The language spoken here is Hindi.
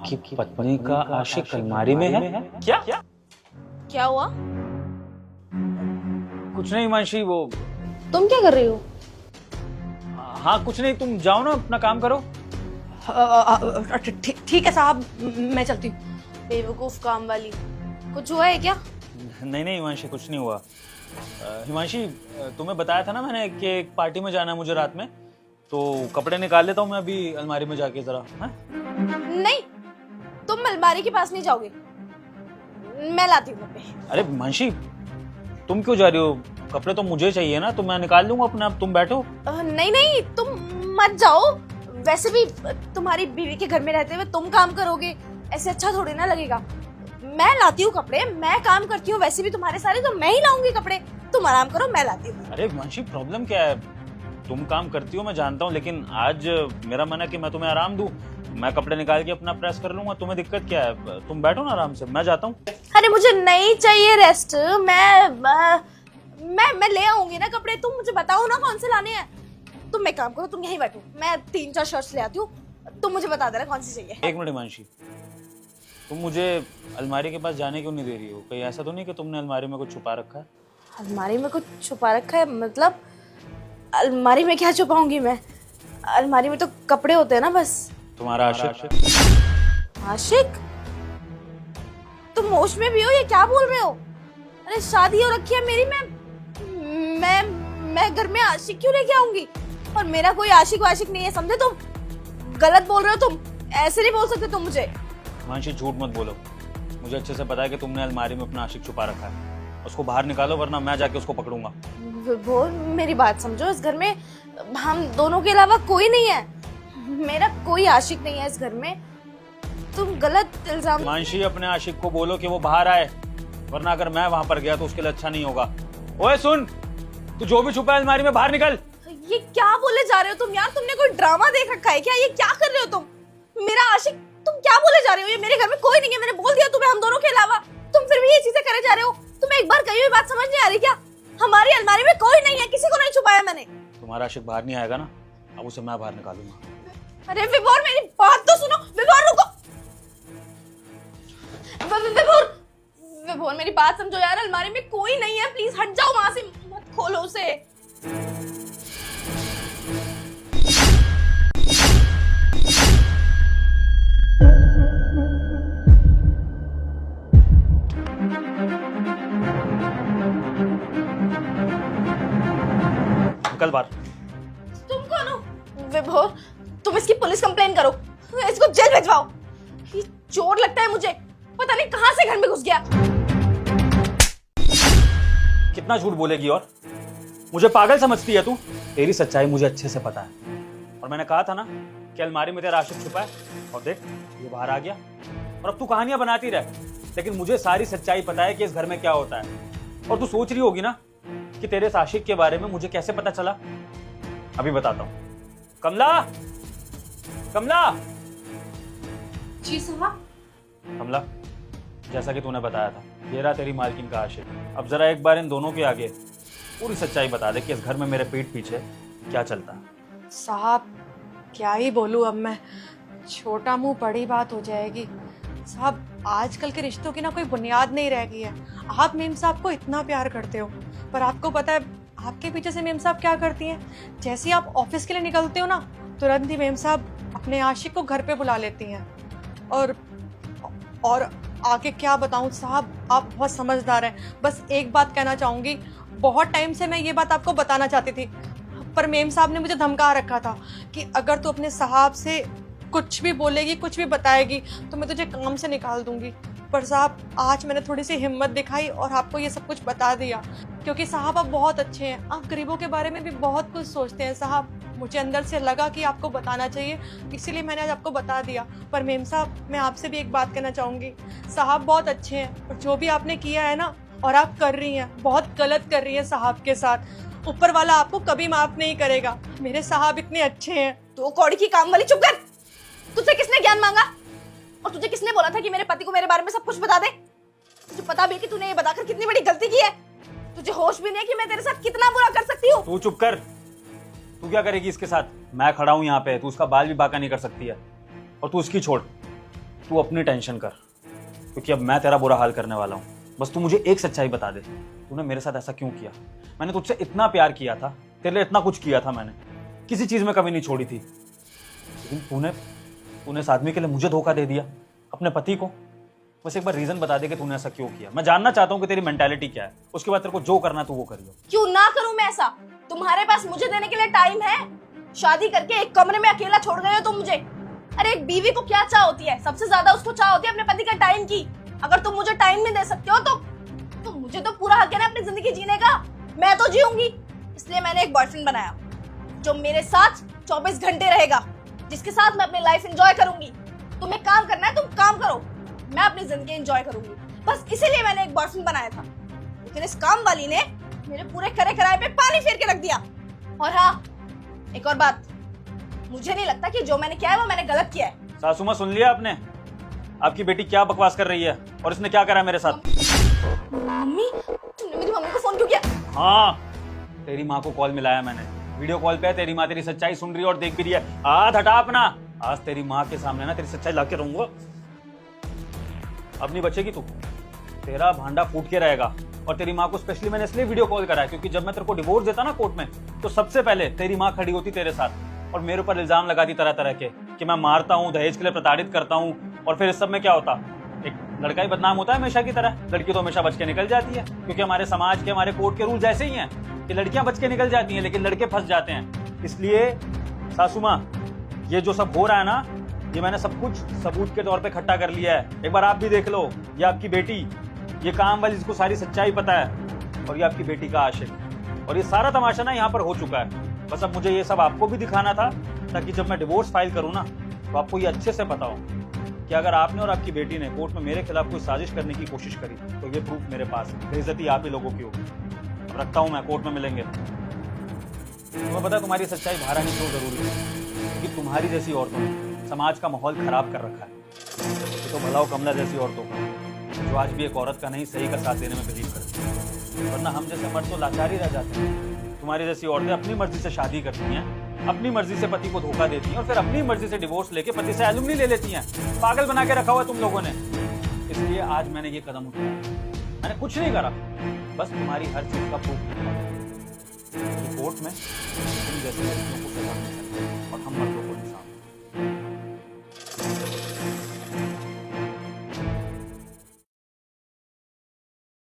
आपकी पत्नी का आशिक अलमारी में है? क्या? क्या हुआ? कुछ नहीं हिमांशी, वो तुम क्या कर रही हो? हाँ कुछ नहीं, तुम जाओ ना, अपना काम करो। ठीक है साहब, मैं चलती हूँ। बेवकूफ काम वाली। कुछ हुआ है क्या? नहीं नहीं हिमांशी, कुछ नहीं हुआ। हिमांशी, तुम्हें बताया था ना मैंने कि एक पार्टी में जाना है मुझे रात में, तो कपड़े निकाल लेता हूँ मैं अभी अलमारी में जाके जरा। हाँ? नहीं, तुम अलमारी के पास नहीं जाओगे, मैं लाती हूँ कपड़े। अरे हिमांशी, तुम क्यों जा रही हो? कपड़े तो मुझे चाहिए ना, तो मैं निकाल लूंगा अपने आप, तुम बैठो। नहीं नहीं, तुम मत जाओ। वैसे भी तुम्हारी बीवी के घर में रहते हुए तुम काम करोगे, ऐसे अच्छा थोड़ी ना लगेगा। मैं लाती हूँ कपड़े, मैं काम करती हूँ वैसे भी तुम्हारे सारे, तो मैं ही लाऊंगी कपड़े। तुम आराम करो, मैं लाती हूँ। अरे हिमांशी, प्रॉब्लम क्या है? तुम काम करती हो मैं जानता हूँ, लेकिन आज मेरा मन है कि मैं तुम्हें आराम दूं। मैं कपड़े निकाल के अपना प्रेस कर लूंगा, तुम्हें दिक्कत क्या है? तुम बैठो ना आराम से, मैं जाता हूँ। अरे मुझे नहीं चाहिए रेस्ट, मैं ले आऊंगी ना कपड़े। तुम मुझे बताओ ना कौन से लाने हैं। तुम एक काम करो, तुम यहीं बैठो, मैं 3-4 शर्ट्स ले आती हूँ, तुम मुझे बता देना कौन सी चाहिए। एक मिनट हिमांशी, तुम मुझे अलमारी के पास जाने क्यों नहीं दे रही हो? कहीं ऐसा तो नहीं कि तुमने अलमारी में कुछ छुपा रखा है? अलमारी में कुछ छुपा रखा है मतलब? अलमारी में क्या छुपाऊंगी मैं? अलमारी में तो कपड़े होते हैं ना बस। तुम्हारा आशिक? आशिक? तुम होश में भी हो? ये क्या बोल रहे हो? अरे शादी हो रखी है मेरी, मैं घर में आशिक क्यों लेके आऊंगी? और मेरा कोई आशिक वाशिक नहीं है, समझे तुम? गलत बोल रहे हो तुम, ऐसे नहीं बोल सकते तुम मुझे। हिमांशी झूठ मत बोलो, मुझे अच्छे से पता है कि तुमने अलमारी में अपना आशिक छुपा रखा है। उसको बाहर निकालो वरना मैं जाके उसको पकड़ूंगा। विभोर, मेरी बात समझो, इस घर में हम दोनों के अलावा कोई नहीं है। मेरा कोई आशिक नहीं है इस घर में, तुम गलत इल्जाम। हिमांशी, अपने आशिक को बोलो कि वो बाहर आए, वरना अगर मैं वहां पर गया तो उसके लिए अच्छा नहीं होगा। ओए सुन, तू जो भी छुपा है अलमारी में बाहर निकल। ये क्या बोले जा रहे हो तुम यार? तुमने कोई ड्रामा देख रखा है क्या? ये क्या कर रहे हो तुम? मेरा आशिक, तुम क्या बोले जा रहे हो? ये मेरे घर में कोई नहीं है, मैंने बोल दिया तुम्हें, हम दोनों के अलावा। तुम फिर भी ये चीजें करे जा रहे हो। तुम्हें एक बार कही हुई बात समझ नहीं आ रही क्या? हमारी अलमारी में कोई नहीं है, किसी को नहीं छुपाया मैंने। तुम्हारा आशिक बाहर नहीं आएगा ना, अब उसे मैं बाहर निकालूंगा। अरे विभोर, मेरी बात तो सुनो। विभोर रुको, विभोर, विभोर मेरी बात समझो यार, अलमारी में कोई नहीं है, प्लीज हट जाओ वहां से, मत खोलो उसे। निकल बाहर। तुम कौन हो? विभोर, तुम इसकी पुलिस कंप्लेन करो, इसको जेल भिजवाओ। ये चोर लगता है मुझे, पता नहीं कहां से घर में घुस गया। कितना झूठ बोलेगी? और मुझे पागल समझती है तू? तेरी सच्चाई मुझे अच्छे से पता है, और मैंने कहा था ना कि अलमारी में तेरा आशिक छुपा है, और देख ये बाहर आ गया। और अब तू कहानियां बनाती रह, लेकिन मुझे सारी सच्चाई पता है कि इस घर में क्या होता है। और तू सोच रही होगी ना कि तेरे इस आशिक के बारे में मुझे कैसे पता चला। अभी बताता हूं। कमला, कमला, जी साहब। कमला, जैसा कि तूने बताया था, ये रहा तेरी मालकिन का आशिक। अब जरा एक बार इन दोनों के आगे पूरी सच्चाई बता दे कि इस घर में मेरे पीठ पीछे क्या चलता है। साहब क्या ही बोलूं अब मैं, छोटा मुंह बड़ी बात हो जाएगी। साहब आजकल के रिश्तों की ना कोई बुनियाद नहीं रह गई है। आप मेम साहब को इतना प्यार करते हो, पर आपको पता है आपके पीछे से मेम साहब क्या करती हैं? जैसे ही आप ऑफिस के लिए निकलते हो ना, तुरंत ही मेम साहब अपने आशिक को घर पे बुला लेती हैं। और आगे क्या बताऊं साहब, आप बहुत समझदार हैं। बस एक बात कहना चाहूंगी, बहुत टाइम से मैं ये बात आपको बताना चाहती थी, पर मेम साहब ने मुझे धमका रखा था कि अगर तू अपने साहब से कुछ भी बोलेगी, कुछ भी बताएगी, तो मैं तुझे काम से निकाल दूंगी। पर साहब आज मैंने थोड़ी सी हिम्मत दिखाई और आपको ये सब कुछ बता दिया, क्योंकि साहब आप बहुत अच्छे हैं, आप गरीबों के बारे में भी बहुत कुछ सोचते हैं। साहब मुझे अंदर से लगा कि आपको बताना चाहिए, इसीलिए मैंने आज आपको बता दिया। पर मेम साहब मैं आपसे भी एक बात कहना चाहूँगी, साहब बहुत अच्छे हैं, और जो भी आपने किया है ना और आप कर रही हैं, बहुत गलत कर रही हैं साहब के साथ, ऊपर वाला आपको कभी माफ नहीं करेगा। मेरे साहब इतने अच्छे हैं। तो कौड़ी की काम वाली, चुप कर। तुझसे किसने ज्ञान मांगा? और तुझे किसने बोला था कि मेरे पति को मेरे बारे में सब कुछ बता दे? तुझे पता भी है कि तूने ये बताकर कितनी बड़ी गलती की है? तुझे होश भी नहीं है कि मैं तेरे साथ कितना बुरा कर सकती हूँ? तू चुप कर। तू क्या करेगी इसके साथ? मैं खड़ा हूं यहाँ पे, तू उसका बाल भी बांका नहीं कर सकती है। और तू उसकी छोड़, तू अपनी टेंशन कर, क्योंकि अब मैं तेरा बुरा हाल करने वाला हूँ। बस तू मुझे एक सच्चाई बता दे, तूने मेरे साथ ऐसा क्यों किया? मैंने तुझसे इतना प्यार किया था, तेरे लिए इतना कुछ किया था मैंने, किसी चीज में कमी नहीं छोड़ी थी, लेकिन तूने इस आदमी के लिए मुझे धोखा दे दिया, अपने पति को। बस एक बार रीजन बता दे कि तूने ऐसा क्यों किया। मैं जानना चाहता हूँ कि तेरी मेंटालिटी क्या है, उसके बाद तेरे को जो करना तू वो करियो। क्यों ना करूं मैं ऐसा? तुम्हारे पास मुझे देने के लिए टाइम है? शादी करके एक कमरे में अकेला छोड़ गए हो तुम मुझे। अरे एक बीवी को क्या चाह होती है? सबसे ज्यादा उसको चाह होती है अपने पति का टाइम की। अगर तुम मुझे टाइम नहीं दे सकते हो तो मुझे तो पूरा हक है ना अपनी जिंदगी जीने का। मैं तो जीऊंगी, इसलिए मैंने एक बॉयफ्रेंड बनाया जो मेरे साथ 24 घंटे रहेगा, जिसके साथ मैं अपनी लाइफ एंजॉय करूंगी। तुम्हें काम करना है, तुम काम करो, मैं अपनी जिंदगी एंजॉय करूंगी। बस इसीलिए मैंने एक बॉयफ्रेंड बनाया था, लेकिन इस काम वाली ने मेरे पूरे करे कराए पे पानी फेर के रख दिया। और हाँ, एक और बात, मुझे नहीं लगता कि जो मैंने किया है वो मैंने गलत किया है। सासू माँ, सुन लिया आपने? आपकी बेटी क्या बकवास कर रही है और इसने क्या करा मेरे साथ? मम्मी, तुमने मेरी मम्मी को फोन क्यों किया? हाँ, तेरी माँ को कॉल मिलाया मैंने, वीडियो कॉल पे है तेरी माँ, तेरी सच्चाई सुन रही है और देख भी रही है। हाथ हटा अपना, आज तेरी माँ के सामने ना तेरी सच्चाई लाके रहूंगा। अब नहीं बचेगी तू, तेरा भांडा फूट के रहेगा। और तेरी माँ को स्पेशली मैंने इसलिए वीडियो कॉल करा है क्योंकि जब मैं तेरे को डिवोर्स देता ना कोर्ट में, तो सबसे पहले तेरी माँ खड़ी होती तेरे साथ और मेरे ऊपर इल्जाम लगाती तरह तरह के कि मैं मारता हूँ, दहेज के लिए प्रताड़ित करता हूँ। और फिर इस सब में क्या होता, एक लड़का ही बदनाम होता है हमेशा की तरह। लड़की तो हमेशा बच के निकल जाती है, क्योंकि हमारे समाज के, हमारे कोर्ट के रूल्स ऐसे ही हैं कि लड़कियां बच के निकल जाती हैं लेकिन लड़के फंस जाते हैं। इसलिए सासू माँ, ये जो सब हो रहा है ना, ये मैंने सब कुछ सबूत के तौर पे इकट्ठा कर लिया है। एक बार आप भी देख लो। ये आपकी बेटी, ये काम वाली जिसको सारी सच्चाई पता है, और ये आपकी बेटी का आशिक। और ये सारा तमाशा ना यहाँ पर हो चुका है। बस अब मुझे ये सब आपको भी दिखाना था, ताकि जब मैं डिवोर्स फाइल करूँ ना, तो आपको ये अच्छे से पता हो कि अगर आपने और आपकी बेटी ने कोर्ट में मेरे खिलाफ कोई साजिश करने की कोशिश करी तो ये प्रूफ मेरे पास है। बेइज्जती आप ही लोगों की होगी। अब रखता हूँ मैं, कोर्ट में मिलेंगे। तुम्हें पता है तुम्हारी सच्चाई बाहर आनी क्यों जरूरी है? क्योंकि तुम्हारी जैसी औरतों ने समाज का माहौल खराब कर रखा है। ये तो भलाओ कमला जैसी औरतों को, जो आज भी एक औरत का नहीं सही का साथ देने में बिलीव करती है। वरना हम जैसे मर्द तो लाचार ही रह जाते हैं। तुम्हारी जैसी औरतें अपनी मर्जी से शादी करती हैं, अपनी मर्जी से पति को धोखा देती हैं और फिर अपनी मर्जी से डिवोर्स लेके पति से एलुमनी ले लेती हैं। पागल बना के रखा हुआ है तुम लोगों ने। इसलिए आज मैंने ये कदम उठाया। मैंने कुछ नहीं करा, बस तुम्हारी हर चीज का प्रूफ कोर्ट में तुम जैसे लड़कियों को सजा मिल सकती है और हम मर्दों